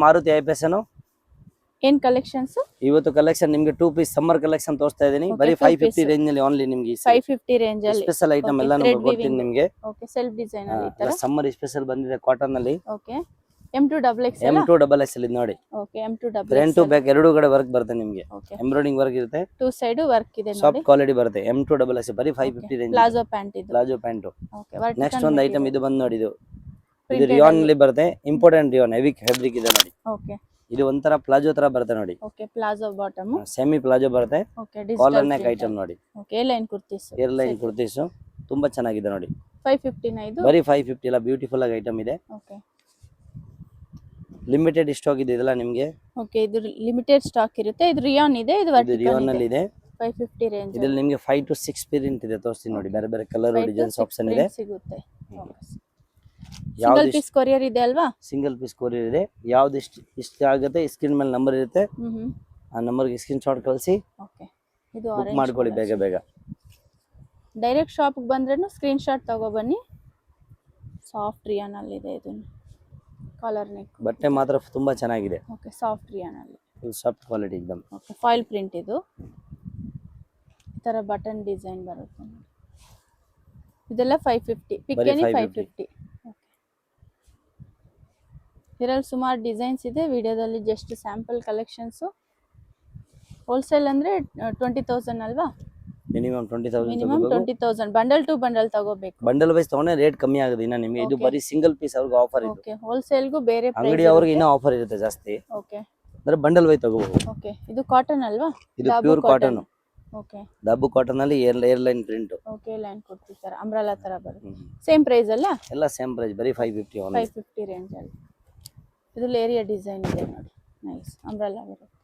Maruti IPS ಏನ್ collections ಇವತ್ತು collection ನಿಮಗೆ 2 ಪೀಸ್ ಸಮ್ಮರ್ ಕಲೆಕ್ಷನ್ ತೋರಿಸ್ತಾ ಇದೀನಿ ಬರೀ 550 ರೇಂಜ್ ನಲ್ಲಿ ಓನ್ಲಿ ನಿಮಗೆ 550 ರೇಂಜ್ ಅಲ್ಲಿ ಸ್ಪೆಷಲ್ ಐಟಮ್ ಎಲ್ಲ ಕೊಡ್ತೀನಿ ನಿಮಗೆ ಓಕೆ ಸೆಲ್ಫ್ ಡಿಸೈನ್ ಅಲ್ಲಿ ತರ ಸಮ್ಮರ್ ಸ್ಪೆಷಲ್ ಬಂದಿದೆ ಕಾಟನ್ ಅಲ್ಲಿ ಓಕೆ M2XX M2XX ಇದು ನೋಡಿ okay M2XX front to back ಎರಡು ಕಡೆ ವರ್ಕ್ ಬರುತ್ತೆ ನಿಮಗೆ ಓಕೆ ಎಂಬ್ರಾಯ್ಡಿಂಗ್ ವರ್ಕ್ ಇರುತ್ತೆ ಟೂ ಸೈಡ್ ವರ್ಕ್ ಇದೆ ನೋಡಿ ಸಾಫ್ಟ್ ಕ್ವಾಲಿಟಿ ಬರುತ್ತೆ M2XX ಬರೀ 550 ರೇಂಜ್ ಪ್ಲಾಜೋ ಪ್ಯಾಂಟ್ ಇದು ಪ್ಲಾಜೋ ಪ್ಯಾಂಟ್ ಓಕೆ ನೆಕ್ಸ್ಟ್ ಒಂದು ಐಟಮ್ ಇದು ಬಂದು ನೋಡಿ ಇದು ರಿಯಾನ್ ಅಲ್ಲಿ ಬರುತ್ತೆ ಇಂಪಾರ್ಟೆಂಟ್ ರಿಯಾನ್ ಹೆವಿ ಫ್ಯಾಬ್ರಿಕ್ ಇದೆ ನೋಡಿ ಓಕೆ ಇದು ಒಂತರ ಪ್ಲಾಜೋ ತರ ಬರುತ್ತೆ ನೋಡಿ okay palazzo bottom semi palazzo ಬರುತ್ತೆ okay collar digital neck item ನೋಡಿ okay line kurtis airline kurtis ತುಂಬಾ ಚೆನ್ನಾಗಿದೆ ನೋಡಿ 550 ನ ಇದು ಬರೀ 550 ಎಲ್ಲ ಬ್ಯೂಟಿಫುಲ್ ಆಗಿ ಐಟಮ್ ಇದೆ ಓಕೆ ಲಿಮಿಟೆಡ್ ಸ್ಟಾಕ್ ಇದೆ ಇದೆಲ್ಲ ನಿಮಗೆ ಓಕೆ ಇದು ಲಿಮಿಟೆಡ್ ಸ್ಟಾಕ್ ಇರುತ್ತೆ ಇದು ರಿಯಾನ್ ಇದೆ ಇದು ಇದು ವರ್ಟಿಕಲ್ ರಿಯಾನ್ ಅಲ್ಲಿ ಇದೆ 550 ರೇಂಜ್ ಇದರಲ್ಲಿ ನಿಮಗೆ 5 to 6 ಪ್ರಿಂಟ್ ಇದೆ ತೋರಿಸ್ತೀನಿ ನೋಡಿ ಬೇರೆ ಬೇರೆ ಕಲರ್ ಡಿಸೈನ್ಸ್ ಆಪ್ಷನ್ ಇದೆ ಸಿಗುತ್ತೆ ಸಿಂಗಲ್ ಪೀಸ್ ಕೊರಿಯರ್ ಇದೆ ಅಲ್ವಾ ಸಿಂಗಲ್ ಪೀಸ್ ಕೊರಿಯರ್ ಇದೆ ಯಾವ್ದು ಇಷ್ಟ ಆಗುತ್ತೆ ಸ್ಕ್ರೀನ್ ಮೇಲೆ ನಂಬರ್ ಇರುತ್ತೆ ಆ ನಂಬರ್ಗೆ ಸ್ಕ್ರೀನ್ ಶಾಟ್ ಕಳಿಸಿ ಓಕೆ ಇದು ಬುಕ್ ಆರೆಂಜ್ ಮಾಡ್ಕೊಳ್ಳಿ ಬೇಗ ಬೇಗ ಡೈರೆಕ್ಟ್ ಶಾಪ್ ಬಂದ್ರೇನು ಸ್ಕ್ರೀನ್ ಶಾಟ್ ತಗೋ ಬನ್ನಿ ಸಾಫ್ಟ್ ರಿಯಾನ್ ಅಲ್ಲಿ ಇದೆ ಇದು ಕಾಲರ್ ನೆಕ್ ಬಟ್ಟೆ ಮಾತ್ರ ತುಂಬಾ ಚೆನ್ನಾಗಿದೆ ಓಕೆ ಸಾಫ್ಟ್ ರಿಯಾನ್ ಅಲ್ಲಿ ಫುಲ್ ಸಾಫ್ಟ್ ಕ್ವಾಲಿಟಿ एकदम ಓಕೆ ಫಾಯಿಲ್ ಪ್ರಿಂಟ್ ಇದು ಈ ತರ ಬಟನ್ ಡಿಸೈನ್ ಬರುತ್ತೆ ಇದೆಲ್ಲ 550 ಪಿಕ್ಕೇನಿ 550 ಓಕೆ ಇದರಲ್ಲಿ ಸುಮಾರು ಡಿಸೈನ್ಸ್ ಇದೆ ವಿಡಿಯೋದಲ್ಲಿ ಜಸ್ಟ್ ಸ್ಯಾಂಪಲ್ ಕಲೆಕ್ಷನ್ಸ್ ಹೋಲ್ಸೇಲ್ ಅಂದ್ರೆ 20000 ಅಲ್ವಾ minimum 20000 minimum 20000 bundle to bundle ತಗೋಬೇಕು ಬಂಡಲ್ ವೈಸ್ ತಗೊಂಡ್ರೆ ರೇಟ್ ಕಮ್ಮಿ ಆಗುತ್ತೆ ಇನ್ನ ನಿಮಗೆ ಇದು ಬರೀ ಸಿಂಗಲ್ ಪೀಸ್ ಅವ್ರಿಗೆ ಆಫರ್ ಇದೆ ಓಕೆ ಹೋಲ್ಸೇಲ್ ಗೂ ಬೇರೆ ಅಂಗಡಿ ಅವ್ರಿಗೆ ಇನ್ನ ಆಫರ್ ಇರುತ್ತೆ ಜಾಸ್ತಿ ಓಕೆ ಅಂದ್ರೆ ಬಂಡಲ್ ವೈಸ್ ತಗೋಬಹುದು ಓಕೆ ಇದು ಕಾಟನ್ ಅಲ್ವಾ ಇದು ಪ್ಯೂರ್ ಕಾಟನ್ ಓಕೆ ದಬ್ಬು ಕಾಟನ್ ಅಲ್ಲಿ ಏರ್ಲೈನ್ ಪ್ರಿಂಟ್ ಓಕೆ ಲೈನ್ ಕೊಡ್ತಿದ್ದಾರೆ ಅಂಬ್ರೆಲಾ ತರ ಬರುತ್ತೆ ಸೇಮ್ ಪ್ರೈಸ್ ಅಲ್ಲ ಎಲ್ಲ ಸೇಮ್ ಪ್ರೈಸ್ ಬರೀ 550 ಓನ್ಲಿ 550 ರೇಂಜ್ ಅಲ್ಲಿ ಇದು ಏರಿಯಾ ಡಿಸೈನ್ ಇದೆ ನೋಡಿ ನೈಸ್ ಅಂಬ್ರೆಲಾ ಬರುತ್ತೆ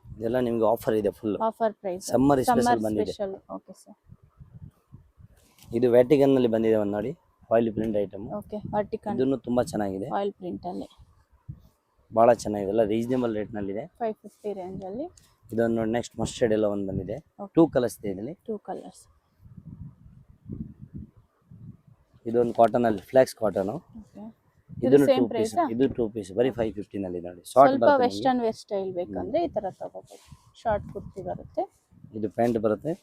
ಇದೆಲ್ಲ ನಿಮಗೆ ಆಫರ್ ಇದೆ full offer price summer special ಬಂದಿದೆ ಓಕೆ ಸರ್ ಇದು ವ್ಯಾಟಿಕನ್ ನಲ್ಲಿ ಬಂದಿದೆ ಒಂದು ನೋಡಿ foil print item okay vertical ಇದನ್ನು ತುಂಬಾ ಚೆನ್ನಾಗಿದೆ ಫಾಯಿಲ್ ಪ್ರಿಂಟ್ ಅಲ್ಲಿ ಬಹಳ ಚೆನ್ನಾಗಿದೆ ಎಲ್ಲ ರೀಸನೇಬಲ್ ರೇಟ್ ನಲ್ಲಿ ಇದೆ 550 ರೇಂಜ್ ಅಲ್ಲಿ ಇದೊಂದು ನೋಡಿ ನೆಕ್ಸ್ಟ್ ಮಸ್ಟರ್ಡ್ ಎಲ್ಲ ಒಂದು ಬಂದಿದೆ 2 ಕಲರ್ಸ್ ಇದೆ ಇದರಲ್ಲಿ 2 ಕಲರ್ಸ್ ಇದೊಂದು ಕಾಟನ್ ಅಲ್ಲಿ ಫ್ಲೆಕ್ಸ್ ಕಾಟನ್ ಓಕೆ ಇದು 2 ಪೀಸ್ ಇದು 2 ಪೀಸ್ ಬರೀ 550 ನಲ್ಲಿ ನೋಡಿ ಶಾರ್ಟ್ ಸ್ವಲ್ಪ ವೆಸ್ಟರ್ನ್ ವೇರ್ ಸ್ಟೈಲ್ ಬೇಕಂದ್ರೆ ಈ ತರ ತಗೋಬೇಕು ಶಾರ್ಟ್ ಕುರ್ತಿ ಬರುತ್ತೆ ಇದು ಪ್ಯಾಂಟ್ ಬರುತ್ತೆ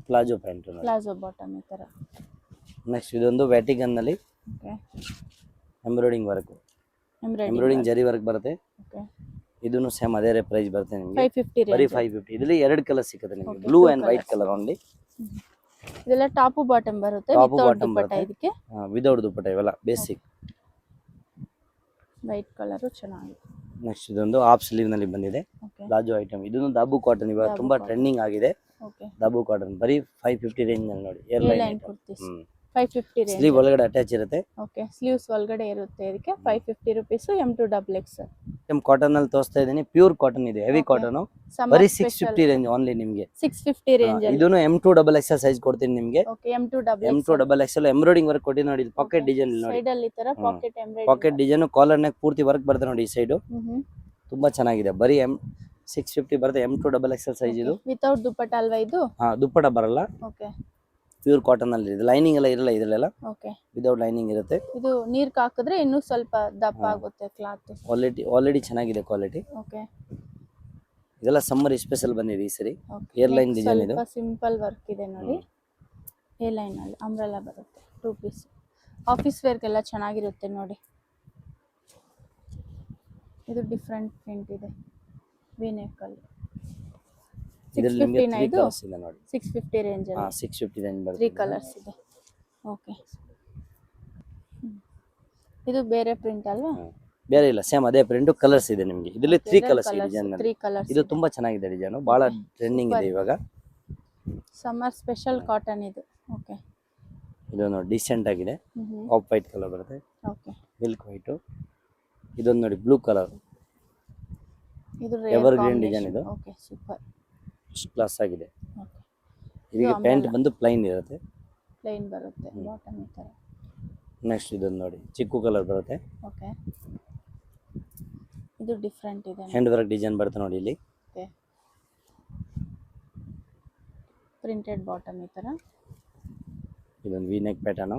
ಪ್ಲಾಜೋ ಪ್ಯಾಂಟ್ ಪ್ಲಾಜೋ ಬಾಟಮ್ ಈ ತರ ನೆಕ್ಸ್ಟ್ ಇದೊಂದು ವ್ಯಾಟಿಕನ್ ನಲ್ಲಿ ಓಕೆ ಎಂಬ್ರಾಯ್ಡಿಂಗ್ ವರ್ಕ್ ಎಂಬ್ರಾಯ್ಡಿಂಗ್ ಜರಿ ವರ್ಕ್ ಬರುತ್ತೆ ಓಕೆ ಇದನ್ನು ಸೇಮ್ ಅದೇ ಪ್ರೈಸ್ ಬರುತ್ತೆ ನಿಮಗೆ 550 ಬರೀ 550 ಇದರಲ್ಲಿ ಎರಡು ಕಲರ್ ಸಿಗುತ್ತೆ ನಿಮಗೆ blue and white colour only ಇದೆಲ್ಲ ಟಾಪ್ ಬಾಟಮ್ ಬರುತ್ತೆ ವಿತೌಟ್ ದುಪಟ್ಟ ಇದಕ್ಕೆ ವಿತೌಟ್ ದುಪಟ್ಟ ಇವೆಲ್ಲ ಬೇಸಿಕ್ ವೈಟ್ ಕಲರ್ ಚೆನ್ನಾಗಿದೆ ನೆಕ್ಸ್ಟ್ ಇದೊಂದು ಹಾಫ್ ಸ್ಲೀವ್ ನಲ್ಲಿ ಬಂದಿದೆ ಪ್ಲಾಜೋ ಐಟಮ್ ಇದನ್ನು ದಾಬು ಕಾಟನ್ ಇವಾಗ ತುಂಬಾ ಟ್ರೆಂಡಿಂಗ್ ಆಗಿದೆ ಓಕೆ ದಾಬು ಕಾಟನ್ ಬರೀ 550 ರೇಂಜ್ ನಲ್ಲಿ ನೋಡಿ ಏರ್ಲೈನ್ ಕುರ್ತೀಸ್ 550 ರೇಂಜ್ ಸ್ಲೀವ್ ಒಳಗಡೆ ಅಟ್ಯಾಚ್ ಇರುತ್ತೆ ಓಕೆ ಸ್ಲೀವ್ಸ್ ಒಳಗಡೆ ಇರುತ್ತೆ ಇದಕ್ಕೆ 550 ರೂಪೀಸ್ M2XX ಕಾಟನ್ ಅಲ್ಲಿ ತೋರಿಸ್ತಾ ಇದೀನಿ ಪ್ಯೂರ್ ಕಾಟನ್ ಇದೆ ಹೆವಿ ಕಾಟನ್ ಬರೀ 650 ರೇಂಜ್ ಓನ್ಲಿ ನಿಮಗೆ 650 ರೇಂಜ್ ಅಲ್ಲಿ ಇದನ್ನು M2XX ಸೈಜ್ ಕೊಡ್ತೀನಿ ನಿಮಗೆ okay M2XX M2XX embroidering work ಕೊಡಿ ನೋಡಿ ಪಾಕೆಟ್ ಡಿಸೈನ್ ನೋಡಿ ಸೈಡ್ ಅಲ್ಲಿ ತರ pocket embroidering pocket design collar neck ಪೂರ್ತಿ ವರ್ಕ್ ಬರುತ್ತೆ ನೋಡಿ ಈ ಸೈಡ್ ತುಂಬಾ ಚೆನ್ನಾಗಿದೆ ಬರೀ 650 ಬರುತ್ತೆ M2XX ಸೈಜ್ ಇದು ವಿತೌಟ್ ದುಪಟ್ಟ ಅಲ್ವಾ ಇದು ದುಪ್ಪಟ ಬರಲ್ಲ ಓಕೆ ಪ್ಯೂರ್ ಕಾಟನ್ ಅಲ್ಲಿ ಇದೆ ಲೈನಿಂಗ್ ಎಲ್ಲ ಇರಲ್ಲ ಇದರಲ್ಲೆಲ್ಲ ಓಕೆ ವಿದೌಟ್ ಲೈನಿಂಗ್ ಇರುತ್ತೆ ಇದು ನೀರ್ ಹಾಕಿದ್ರೆ ಇನ್ನೂ ಸ್ವಲ್ಪ ದಪ್ಪ ಆಗುತ್ತೆ ಕ್ಲಾತ್ ಆಲ್ರೆಡಿ ಚೆನ್ನಾಗಿದೆ ಕ್ವಾಲಿಟಿ ಓಕೆ ಇದೆಲ್ಲ ಸಮ್ಮರ್ ಸ್ಪೆಷಲ್ ಬಂದಿದೆ ಈ ಸರಿ ಏರ್ಲೈನ್ ಡಿಸೈನ್ ಇದು ಸ್ವಲ್ಪ ಸಿಂಪಲ್ ವರ್ಕ್ ಇದೆ ನೋಡಿ ಏರ್ಲೈನ್ ಅಲ್ಲಿ ಅಂಬ್ರೆಲಾ ಬರುತ್ತೆ 2 ಪೀಸ್ ಆಫೀಸ್ ವೇರ್ ಗೆಲ್ಲ ಚೆನ್ನಾಗಿರುತ್ತೆ ನೋಡಿ ಇದು ಡಿಫರೆಂಟ್ ಪ್ರಿಂಟ್ ಇದೆ ವಿ ನೆಕ್ ಅಲ್ಲಿ ಇದರಲ್ಲಿ ನಿಮಗೆ 3 ಕಲರ್ಸ್ ಇದೆ ನೋಡಿ 650 ರೇಂಜ್ ಅಲ್ಲಿ 650 ರೇಂಜ್ ಬರುತ್ತೆ 3 ಕಲರ್ಸ್ ಇದೆ ಓಕೆ ಇದು ಬೇರೆ ಪ್ರಿಂಟ್ ಅಲ್ವಾ ಬೇರೆ ಇಲ್ಲ ಸೇಮ್ ಅದೇ ಪ್ರಿಂಟ್ ಕಲರ್ಸ್ ಇದೆ ನಿಮಗೆ ಇದರಲ್ಲಿ 3 ಕಲರ್ಸ್ ಇದೆ ಡಿಸೈನ್ 3 ಕಲರ್ಸ್ ಇದು ತುಂಬಾ ಚೆನ್ನಾಗಿದೆ ಡಿಸೈನ್ ಬಹಳ ಟ್ರೆಂಡಿಂಗ್ ಇದೆ ಇವಾಗ ಸಮ್ಮರ್ ಸ್ಪೆಷಲ್ ಕಾಟನ್ ಇದು ಓಕೆ ಇದು ನೋಡಿ ಡಿಸೆಂಟ್ ಆಗಿದೆ ಆಫ್ ವೈಟ್ ಕಲರ್ ಬರುತ್ತೆ ಓಕೆ ಮಿಲ್ಕ್ ವೈಟ್ ಇದೊಂದು ನೋಡಿ ಬ್ಲೂ ಕಲರ್ ಇದು ಎವರ್ ಗ್ರೀನ್ ಡಿಸೈನ್ ಇದು ಓಕೆ ಸೂಪರ್ ಕ್ಲಾಸ್ ಆಗಿದೆ ಓಕೆ ಇದಕ್ಕೆ ಪ್ಯಾಂಟ್ ಬಂದು ಪ್ಲೈನ್ ಇರುತ್ತೆ ಪ್ಲೇನ್ ಬರುತ್ತೆ ಬಾಟಮ್ ಈ ತರ ನೆಕ್ಸ್ಟ್ ಇದೊಂದು ನೋಡಿ ಚಿಕ್ಕು ಕಲರ್ ಬರುತ್ತೆ ಓಕೆ ಇದು ಡಿಫರೆಂಟ್ ಇದೆ ಹ್ಯಾಂಡ್ ವರ್ಕ್ ಡಿಸೈನ್ ಬರುತ್ತೆ ನೋಡಿ ಇಲ್ಲಿ ಓಕೆ ಪ್ರಿಂಟೆಡ್ ಬಾಟಮ್ ಈ ತರ ಇದೊಂದು ವಿ ನೆಕ್ ಪ್ಯಾಟರ್ನ್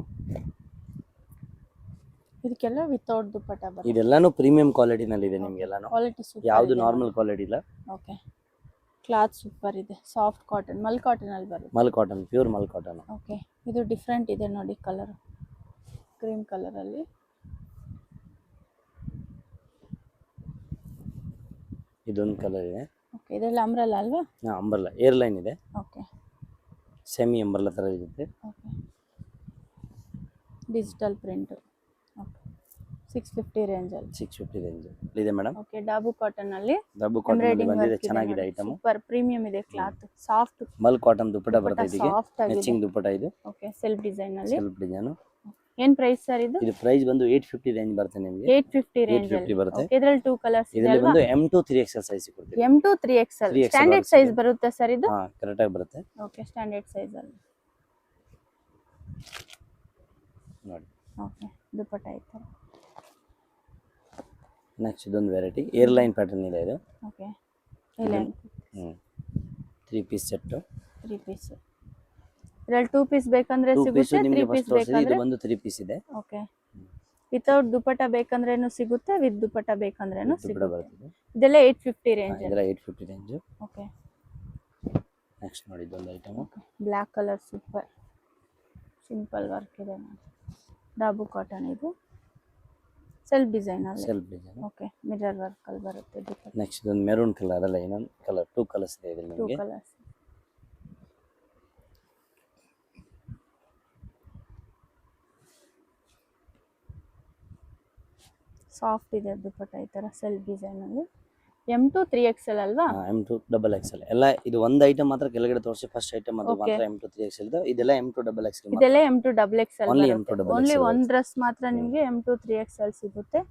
ಇದಕ್ಕೆಲ್ಲ ವಿತೌಟ್ ದುಪ್ಪಟ್ಟ ಬರುತ್ತೆ. ಇದೆಲ್ಲಾನು ಪ್ರೀಮಿಯಂ ಕ್ವಾಲಿಟಿನಲ್ಲಿ ಇದೆ ನಿಮ್ಗೆಲ್ಲಾನು, ಕ್ವಾಲಿಟಿ ಸೂಪರ್. ಯಾವುದು ನಾರ್ಮಲ್ ಕ್ವಾಲಿಟಿ ಇಲ್ಲ. ಓಕೆ, ಕ್ಲಾತ್ ಸೂಪರ್ ಇದೆ, ಸಾಫ್ಟ್ ಕಾಟನ್, ಮಲ್ ಕಾಟನ್ ಅಲ್ಲಿ ಬರುತ್ತೆ. ಮಲ್ ಕಾಟನ್, ಪ್ಯೂರ್ ಮಲ್ ಕಾಟನ್. ಓಕೆ, ಇದು ಡಿಫ್ರೆಂಟ್ ಇದೆ ನೋಡಿ, ಕಲರ್ ಕ್ರೀಮ್ ಕಲರ್ ಅಲ್ಲಿ. ಇದೊಂದು ಕಲರ್ ಇದೆ. ಓಕೆ, ಇದೆಲ್ಲ ಅಂಬ್ರಲ್ಲ ಅಲ್ವಾ? ಅಂಬರ್ಲ ಏರ್ಲೈನ್ ಇದೆ, ಓಕೆ ಸೆಮಿ ಅಂಬರ್ಲ ತರ ಇರುತ್ತೆ. Okay, digital print. ಓಕೆ, 650 ರೇಂಜಲ್ಲಿ. 650 ರೇಂಜ್ ಇದೆ ಮೇಡಮ್. ಓಕೆ, ಡಾಬು ಕಾಟನ್ ಅಲ್ಲಿ ದಬ್ಬು ಕಾಟನ್ ಬಂದಿದೆ, ಚೆನ್ನಾಗಿದೆ ಐಟಮ್. ಸೂಪರ್ ಪ್ರೀಮಿಯಂ ಇದೆ, ಕ್ಲಾತ್ ಸಾಫ್ಟ್. ಮಲ್ ಕಾಟನ್ ದುಪ್ಪಟ್ಟ ಬರುತ್ತೆ ಇದಕ್ಕೆ, ಸಾಫ್ಟ್ ಆಗಿದೆ. ಮ್ಯಾಚಿಂಗ್ ದುಪ್ಪಟ್ಟ ಇದು. ಓಕೆ, ಸೆಲ್ಫ್ ಡಿಸೈನ್ ಅಲ್ಲಿ. Self design. ಏನ್ ಪ್ರೈಸ್ ಸರ್ ಇದು? ಇದು ಪ್ರೈಸ್ ಬಂದು 850 ರೇಂಜ್ ಬರುತ್ತೆ ನಿಮಗೆ. 850 ರೇಂಜ್ 850 ಬರುತ್ತೆ. ಇದರಲ್ಲಿ 2 ಕಲರ್ಸ್ ಇದೆ ಇದರಲ್ಲಿ ಅಲ್ವಾ? ಬಂದು M2 3XL ಸೈಜ್ ಕೊಡ್ತೀವಿ. M2 3XL 3XL ಸ್ಟ್ಯಾಂಡರ್ಡ್ ಬರುತ್ತೆ. ಸೈಜ್ ಬರುತ್ತೆ ಸರ್ ಇದು? ಹಾ, ಕರೆಕ್ಟ್ ಆಗಿ ಬರುತ್ತೆ ಓಕೆ, ಸ್ಟ್ಯಾಂಡರ್ಡ್ ಸೈಜ್ ಅಲ್ಲಿ ನೋಡಿ. ಓಕೆ, ದುಪ್ಪಟ್ಟ ಈ ತರ. ನೆಕ್ಸ್ಟ್ ಇದೊಂದು ವೆರೈಟಿ ಏರ್ಲೈನ್ ಪ್ಯಾಟರ್ನ್ ಇದೆ ಇದು. ಓಕೆ, ಇಲ್ಲ 3 ಪೀಸ್ ಸೆಟ್. 3 ಪೀಸ್. ಇದರಲ್ಲಿ 2 ಪೀಸ್ ಬೇಕಂದ್ರೆ 2 ಪೀಸ್ ಸಿಗುತ್ತೆ, ನಿಮಗೆ 3 ಪೀಸ್ ಫಸ್ಟ್ ತೋರಿಸಿದೆ, ಇದು ಬೇಕಂದ್ರೆ. ಬಂದು 3 ಪೀಸ್ ಇದೆ. ಓಕೆ, ವಿತೌಟ್ ದುಪ್ಪಟ್ಟ ಬೇಕಂದ್ರೇನು ಸಿಗುತ್ತೆ, ವಿತ್ ದುಪ್ಪಟ್ಟ ಬೇಕಂದ್ರೇನು ದುಪ್ಪಟ್ಟ ಸಿಗುತ್ತೆ. ಬರುತ್ತೆ. ಇದೆಲ್ಲ 850 ರೇಂಜ್. ಇದರ 850 ರೇಂಜ್. ಓಕೆ, ನೆಕ್ಸ್ಟ್ ನೋಡಿ ಇದೊಂದು item. Black colour super, simple work ಇದೆ ನೋಡಿ. ಡಾಬು ಕಾಟನ್ ಇದು, ಸೆಲ್ಫ್ ಡಿಸೈನ್ ಅಲ್ಲಿ. Self design. Okay, mirror work ಅಲ್ಲಿ ಬರುತ್ತೆ ದುಪ್ಪಟ್ಟ. ನೆಕ್ಸ್ಟ್ ಇದೊಂದು ಮೆರೂನ್ ಕಲರ್ ಅಲ್ಲ, ಇನ್ನೊಂದು ಕಲರ್, 2 ಕಲರ್ಸ್ ಇದೆ ಇದರಲ್ಲಿ 2 ನಿಮಗೆ. ಕಲರ್ಸ್. ಸಾಫ್ಟ್ ಇದೆ ದುಪ್ಪಟ್ಟ ಈ ತರ, ಸೆಲ್ಫ್ ಡಿಸೈನ್ ಅಲ್ಲಿ. M2 3XL ಅಲ್ವಾ? M2 XXL ಎಲ್ಲ. ಇದು ಒಂದು ಐಟಮ್ ಮಾತ್ರ ಕೆಳಗಡೆ ತೋರಿಸಿ, ಫಸ್ಟ್ ಐಟಮ್ ಅದು Okay. ಮಾತ್ರ M2 3XL ಇದೆ. ಇದೆಲ್ಲ M2 XXL. ಇದೆಲ್ಲ M2 XXL Only ಬರುತ್ತೆ. M2 ಓನ್ಲಿ XXL ಒಂದು ಡ್ರೆಸ್ ಮಾತ್ರ ನಿಮಗೆ M2 3XL ಸಿಗುತ್ತೆ.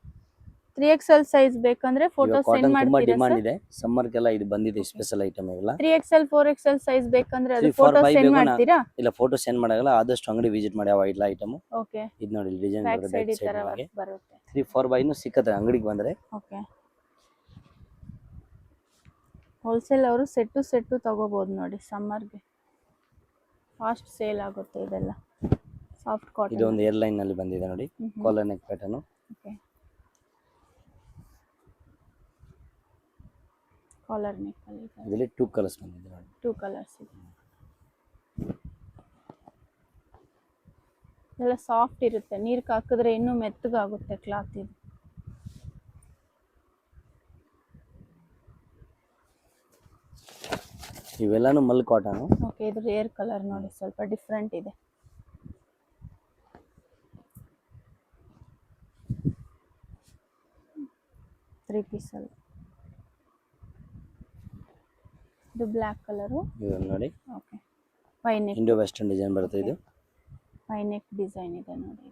3XL ಸೈಜ್ ಬೇಕಂದ್ರೆ ಫೋಟೋ ಸೆಂಡ್ ಕಾಟನ್ ತುಂಬಾ ಮಾಡ್ತೀರಾ ಡಿಮಾಂಡ್ ಸರ್? ಇದೆ, ಸಮ್ಮರ್ಗೆಲ್ಲ ಇದು ಬಂದಿದೆ ಸ್ಪೆಷಲ್ ಐಟಮ್ ಇವೆಲ್ಲ. 3XL 4XL ಸೈಜ್ ಬೇಕಂದ್ರೆ ಅದು 3, 4, ಫೋಟೋ 5 ಸೆಂಡ್ ಬೇಕೋ ಮಾಡ್ತೀರಾ? ಇಲ್ಲ, ಫೋಟೋ ಸೆಂಡ್ ಮಾಡಲ್ಲ, ಆದಷ್ಟು ಅಂಗಡಿ ವಿಸಿಟ್ ಮಾಡಿ ಯಾವ ಇಲ್ಲ ಐಟಮ್. ಓಕೆ, ಇದು ನೋಡಿ ಡಿಸೈನ್ ಬ್ಯಾಕ್ ಬರುತ್ತೆ, ಸೈಡ್ ಈ ಬ್ಯಾಕ್ ಸೈಡ್ ತರ ನಿಮಗೆ ವರ್ಕ್ ಬರುತ್ತೆ. 3, 4 ಬೈನು ಸಿಕ್ಕತ್ತೆ ಅಂಗಡಿಗೆ ಬಂದ್ರೆ. ಓಕೆ, ಹೋಲ್ಸೇಲ್ ಅವರು ಸೆಟ್ಟು ತಗೋಬಹುದು ನೋಡಿ, ಸಮ್ಮರ್ಗೆ ಫಾಸ್ಟ್ ಸೇಲ್ ಆಗುತ್ತೆ ಇದೆಲ್ಲ. Soft cotton. ಇದು ಒಂದು ಏರ್ಲೈನ್ ನಲ್ಲಿ ಬಂದಿದೆ ನೋಡಿ, collar neck pattern. Okay, collar neck ಅಲ್ಲಿ ಇದರಲ್ಲಿ 2 ಕಲರ್ಸ್ ಬಂದಿದೆ ನೋಡಿ. 2 ಕಲರ್ಸ್ ಇದೆ. ಇದೆಲ್ಲ ಸಾಫ್ಟ್ ಇರುತ್ತೆ, ನೀರ್ಗೆ ಹಾಕಿದ್ರೆ ಇನ್ನೂ ಮೆತ್ತಗಾಗುತ್ತೆ ಕ್ಲಾತ್ ಇದು. ಇವೆಲ್ಲಾನು ಮಲ್ ಕಾಟನ್. ಓಕೆ, ಇದು ರೇರ್ ಕಲರ್ ನೋಡಿ, ಸ್ವಲ್ಪ ಡಿಫ್ರೆಂಟ್ ಇದೆ. ತ್ರೀ ಪೀಸ್ ಅಲ್ಲಿ. ಇದು ಬ್ಲ್ಯಾಕ್ ಕಲರು. ಇದು ನೋಡಿ okay, V neck. Indo western design ಬರುತ್ತೆ ಇದು. ವೈ ನೆಕ್ ಡಿಸೈನ್ ಇದೆ ನೋಡಿ.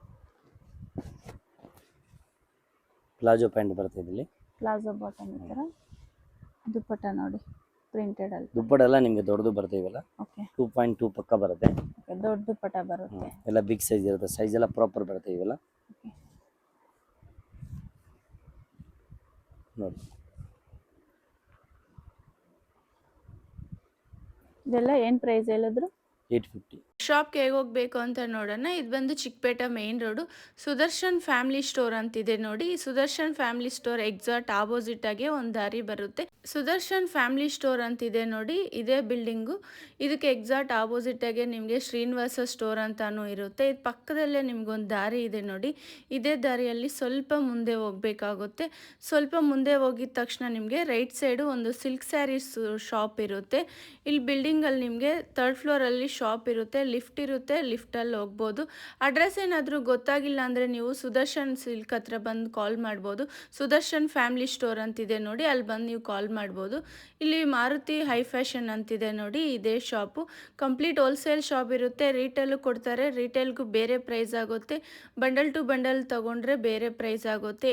ಪ್ಲಾಜೋ ಪ್ಯಾಂಟ್ ಬರುತ್ತೆ ಇದರಲ್ಲಿ. ಪ್ಲಾಜೋ ಬಾಟಮ್ ಈ ಥರ. ದುಪ್ಪಟ್ಟ ನೋಡಿ, ಪ್ರಿಂಟೆಡ್ ಅಲ್ಲಿ. ದುಪ್ಪಟ್ಟ ಎಲ್ಲ ನಿಮಗೆ ದೊಡ್ಡದು ಬರುತ್ತೆ ಇವೆಲ್ಲ. ಓಕೆ, 2.2 ಪಕ್ಕ ಬರುತ್ತೆ. ಓಕೆ, ದೊಡ್ಡ ದುಪ್ಪಟ್ಟ ಬರುತ್ತೆ. ಎಲ್ಲ ಬಿಗ್ ಸೈಜ್ ಇರುತ್ತೆ, ಸೈಜ್ ಎಲ್ಲ ಪ್ರಾಪರ್ ಬರುತ್ತೆ ಇವೆಲ್ಲ. ಓಕೆ, ನೋಡಿ ಇದೆಲ್ಲ ಏನು ಪ್ರೈಸ್ ಹೇಳಿದ್ರು? 850. ಶಾಪ್ಗೆ ಹೇಗೆ ಹೋಗಬೇಕು ಅಂತ ನೋಡೋಣ. ಇದು ಬಂದು Chickpet main road, Sudarshan family store ಅಂತಿದೆ ನೋಡಿ. ಈ Sudarshan family store exact opposite ಆಗಿ ಒಂದು ದಾರಿ ಬರುತ್ತೆ. ಸುದರ್ಶನ್ ಫ್ಯಾಮಿಲಿ ಸ್ಟೋರ್ ಅಂತಿದೆ ನೋಡಿ, ಇದೇ ಬಿಲ್ಡಿಂಗು. ಇದಕ್ಕೆ ಎಕ್ಸಾಕ್ಟ್ ಆಪೋಸಿಟ್ ಆಗಿ ನಿಮಗೆ ಶ್ರೀನಿವಾಸ ಸ್ಟೋರ್ ಅಂತಾನೂ ಇರುತ್ತೆ. ಇದು ಪಕ್ಕದಲ್ಲೇ ನಿಮ್ಗೊಂದು ದಾರಿ ಇದೆ ನೋಡಿ. ಇದೇ ದಾರಿಯಲ್ಲಿ ಸ್ವಲ್ಪ ಮುಂದೆ ಹೋಗಬೇಕಾಗುತ್ತೆ. ಸ್ವಲ್ಪ ಮುಂದೆ ಹೋಗಿದ ತಕ್ಷಣ ನಿಮಗೆ ರೈಟ್ ಸೈಡು ಒಂದು ಸಿಲ್ಕ್ ಸ್ಯಾರೀಸ್ ಶಾಪ್ ಇರುತ್ತೆ. ಇಲ್ಲಿ ಬಿಲ್ಡಿಂಗಲ್ಲಿ ನಿಮಗೆ 3rd ಫ್ಲೋರಲ್ಲಿ ಶಾಪ್ ಇರುತ್ತೆ, ಲಿಫ್ಟ್ ಇರುತ್ತೆ, ಲಿಫ್ಟಲ್ಲಿ ಹೋಗ್ಬೋದು. ಅಡ್ರೆಸ್ ಏನಾದರೂ ಗೊತ್ತಾಗಿಲ್ಲ ಅಂದರೆ ನೀವು ಸುದರ್ಶನ್ ಸಿಲ್ಕ್ ಹತ್ರ ಬಂದು ಕಾಲ್ ಮಾಡ್ಬೋದು. ಸುದರ್ಶನ್ ಫ್ಯಾಮಿಲಿ ಸ್ಟೋರ್ ಅಂತಿದೆ ನೋಡಿ, ಅಲ್ಲಿ ಬಂದು ನೀವು ಕಾಲ್ ಮಾಡ್ಬೋದು. ಇಲ್ಲಿ ಮಾರುತಿ ಹೈ ಫ್ಯಾಷನ್ ಅಂತಿದೆ ನೋಡಿ, ಇದೇ ಶಾಪು. ಕಂಪ್ಲೀಟ್ ಹೋಲ್ಸೇಲ್ ಶಾಪ್ ಇರುತ್ತೆ, ರೀಟೇಲು ಕೊಡ್ತಾರೆ. ರೀಟೇಲ್ಗೂ ಬೇರೆ ಪ್ರೈಸ್ ಆಗುತ್ತೆ, ಬಂಡಲ್ ಟು ಬಂಡಲ್ ತೊಗೊಂಡ್ರೆ ಬೇರೆ ಪ್ರೈಸ್ ಆಗುತ್ತೆ.